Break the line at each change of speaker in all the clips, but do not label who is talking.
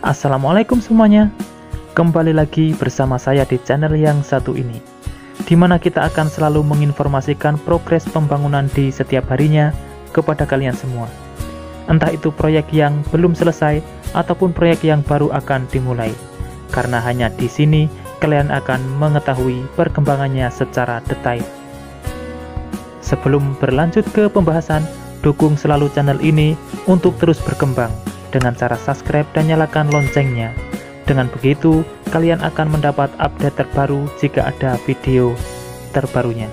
Assalamualaikum semuanya. Kembali lagi bersama saya di channel yang satu ini, di mana kita akan selalu menginformasikan progres pembangunan di setiap harinya kepada kalian semua. Entah itu proyek yang belum selesai ataupun proyek yang baru akan dimulai. Karena hanya di sini kalian akan mengetahui perkembangannya secara detail. Sebelum berlanjut ke pembahasan, dukung selalu channel ini untuk terus berkembang dengan cara subscribe dan nyalakan loncengnya. Dengan begitu, kalian akan mendapat update terbaru jika ada video terbarunya.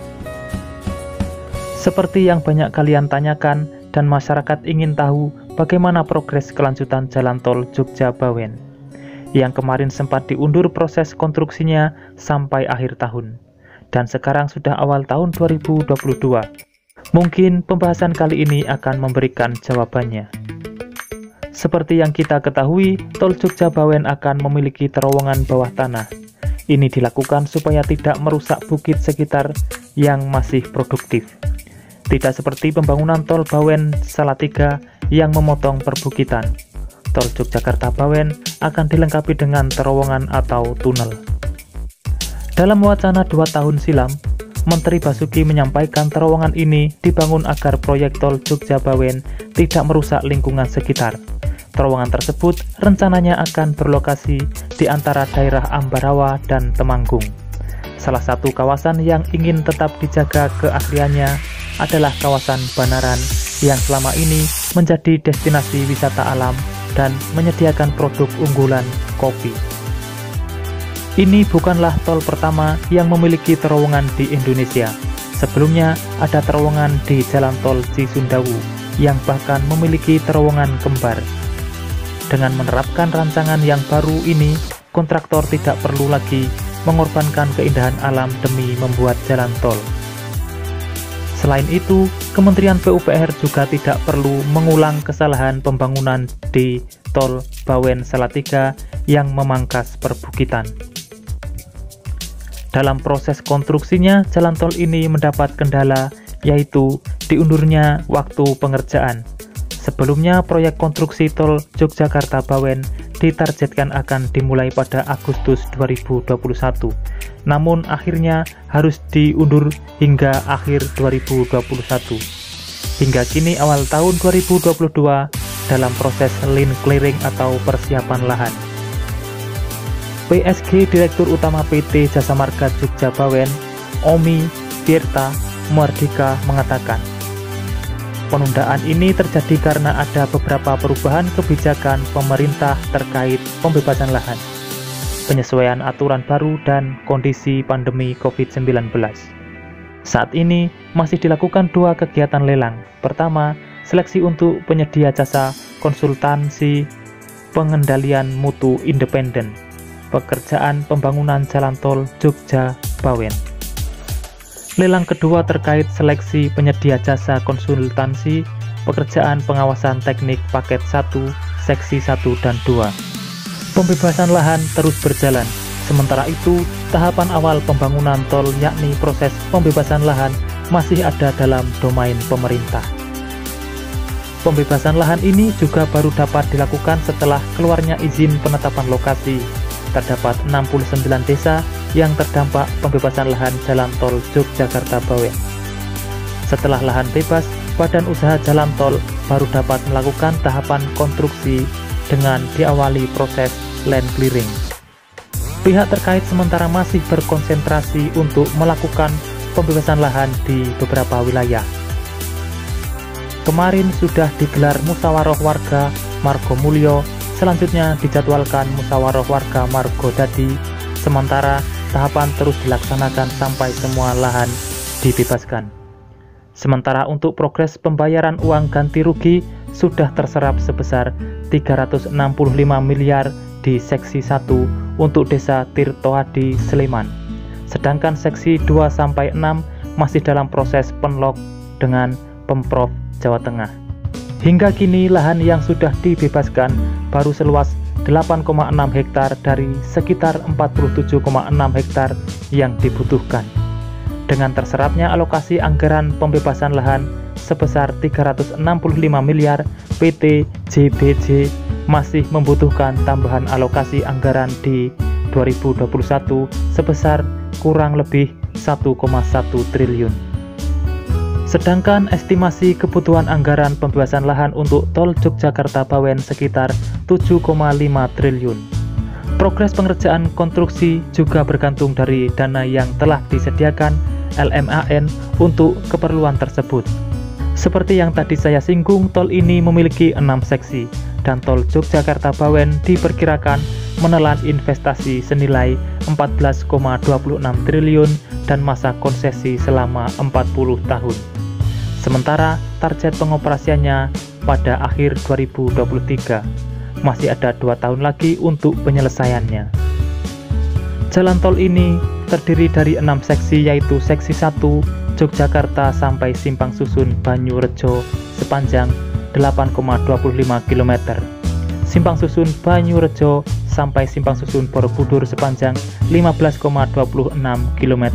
Seperti yang banyak kalian tanyakan dan masyarakat ingin tahu bagaimana progres kelanjutan jalan tol Jogja-Bawen, yang kemarin sempat diundur proses konstruksinya sampai akhir tahun, dan sekarang sudah awal tahun 2022. Mungkin pembahasan kali ini akan memberikan jawabannya. Seperti yang kita ketahui, tol Jogja-Bawen akan memiliki terowongan bawah tanah. Ini dilakukan supaya tidak merusak bukit sekitar yang masih produktif. Tidak seperti pembangunan tol Bawen Salatiga yang memotong perbukitan. Tol Yogyakarta-Bawen akan dilengkapi dengan terowongan atau tunnel. Dalam wacana 2 tahun silam, Menteri Basuki menyampaikan terowongan ini dibangun agar proyek tol Jogja-Bawen tidak merusak lingkungan sekitar. Terowongan tersebut rencananya akan berlokasi di antara daerah Ambarawa dan Temanggung. Salah satu kawasan yang ingin tetap dijaga keasliannya adalah kawasan Banaran yang selama ini menjadi destinasi wisata alam dan menyediakan produk unggulan kopi. Ini bukanlah tol pertama yang memiliki terowongan di Indonesia. Sebelumnya ada terowongan di Jalan Tol Cisundawu yang bahkan memiliki terowongan kembar. Dengan menerapkan rancangan yang baru ini, kontraktor tidak perlu lagi mengorbankan keindahan alam demi membuat jalan tol. Selain itu, Kementerian PUPR juga tidak perlu mengulang kesalahan pembangunan di tol Bawen Salatiga yang memangkas perbukitan. Dalam proses konstruksinya, jalan tol ini mendapat kendala, yaitu diundurnya waktu pengerjaan. Sebelumnya, proyek konstruksi tol Yogyakarta-Bawen ditargetkan akan dimulai pada Agustus 2021. Namun akhirnya harus diundur hingga akhir 2021. Hingga kini awal tahun 2022 dalam proses land clearing atau persiapan lahan. PSG Direktur Utama PT Jasa Marga Jogja-Bawen, Omi Tirta Mardika mengatakan, penundaan ini terjadi karena ada beberapa perubahan kebijakan pemerintah terkait pembebasan lahan, penyesuaian aturan baru, dan kondisi pandemi COVID-19. Saat ini masih dilakukan 2 kegiatan lelang. Pertama, seleksi untuk penyedia jasa konsultansi pengendalian mutu independen, pekerjaan pembangunan jalan tol Jogja-Bawen. Lelang kedua terkait seleksi penyedia jasa konsultansi pekerjaan pengawasan teknik paket 1, seksi 1 dan 2. Pembebasan lahan terus berjalan. Sementara itu, tahapan awal pembangunan tol yakni proses pembebasan lahan masih ada dalam domain pemerintah. Pembebasan lahan ini juga baru dapat dilakukan setelah keluarnya izin penetapan lokasi. Terdapat 69 desa yang terdampak pembebasan lahan jalan tol Yogyakarta-Bawen. Setelah lahan bebas, Badan Usaha Jalan Tol baru dapat melakukan tahapan konstruksi dengan diawali proses land clearing. Pihak terkait sementara masih berkonsentrasi untuk melakukan pembebasan lahan di beberapa wilayah. Kemarin sudah digelar musyawarah warga Margomulyo, selanjutnya dijadwalkan musyawarah warga Margodadi, sementara tahapan terus dilaksanakan sampai semua lahan dibebaskan. Sementara untuk progres pembayaran uang ganti rugi sudah terserap sebesar 365 miliar di seksi 1 untuk desa Tirtoadi, Sleman. Sedangkan seksi 2-6 masih dalam proses penlok dengan Pemprov Jawa Tengah. Hingga kini lahan yang sudah dibebaskan baru seluas 8,6 hektar dari sekitar 47,6 hektar yang dibutuhkan. Dengan terserapnya alokasi anggaran pembebasan lahan sebesar 365 miliar, PT JBJ masih membutuhkan tambahan alokasi anggaran di 2021 sebesar kurang lebih 1,1 triliun. Sedangkan estimasi kebutuhan anggaran pembebasan lahan untuk tol Yogyakarta-Bawen sekitar 7,5 triliun. Progres pengerjaan konstruksi juga bergantung dari dana yang telah disediakan LMAN untuk keperluan tersebut. Seperti yang tadi saya singgung, tol ini memiliki 6 seksi, dan tol Yogyakarta-Bawen diperkirakan menelan investasi senilai 14,26 triliun dan masa konsesi selama 40 tahun. Sementara target pengoperasiannya pada akhir 2023, masih ada 2 tahun lagi untuk penyelesaiannya. Jalan tol ini terdiri dari 6 seksi, yaitu seksi 1 Yogyakarta sampai Simpang Susun Banyurejo sepanjang 8,25 km, Simpang Susun Banyurejo sampai Simpang Susun Borobudur sepanjang 15,26 km,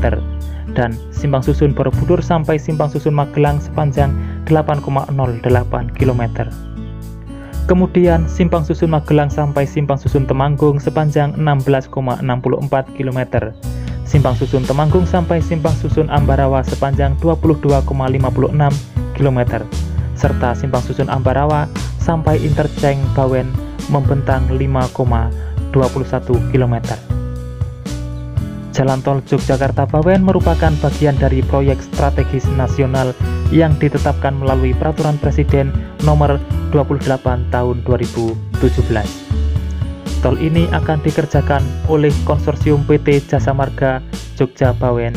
dan Simpang Susun Borobudur sampai Simpang Susun Magelang sepanjang 8,08 km. Kemudian Simpang Susun Magelang sampai Simpang Susun Temanggung sepanjang 16,64 km, Simpang Susun Temanggung sampai Simpang Susun Ambarawa sepanjang 22,56 km, serta Simpang Susun Ambarawa sampai Interchange Bawen membentang 5,21 km. Jalan tol Yogyakarta-Bawen merupakan bagian dari proyek strategis nasional yang ditetapkan melalui Peraturan Presiden Nomor 28 Tahun 2017. Tol ini akan dikerjakan oleh konsorsium PT Jasa Marga Jogja-Bawen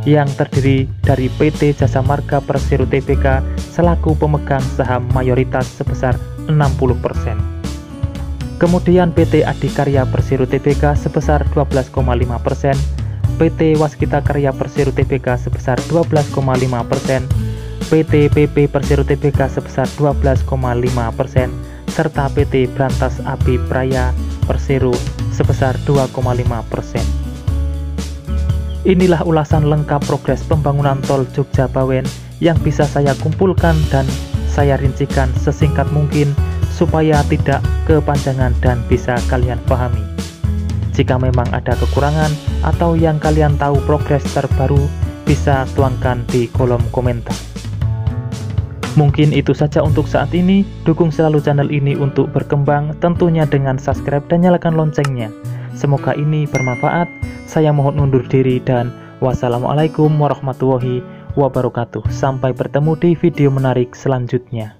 yang terdiri dari PT Jasa Marga Persero Tbk selaku pemegang saham mayoritas sebesar 60%. Kemudian PT Adikarya Persero Tbk sebesar 12,5%, PT Waskita Karya Persero Tbk sebesar 12,5%, PT PP Persero Tbk sebesar 12,5%, serta PT Brantas Abi Praya Persero sebesar 2,5%. Inilah ulasan lengkap progres pembangunan tol Jogja-Bawen yang bisa saya kumpulkan dan saya rincikan sesingkat mungkin supaya tidak kepanjangan dan bisa kalian pahami. Jika memang ada kekurangan atau yang kalian tahu progres terbaru, bisa tuangkan di kolom komentar. Mungkin itu saja untuk saat ini. Dukung selalu channel ini untuk berkembang, tentunya dengan subscribe dan nyalakan loncengnya. Semoga ini bermanfaat. Saya mohon undur diri dan wassalamualaikum warahmatullahi wabarakatuh. Sampai bertemu di video menarik selanjutnya.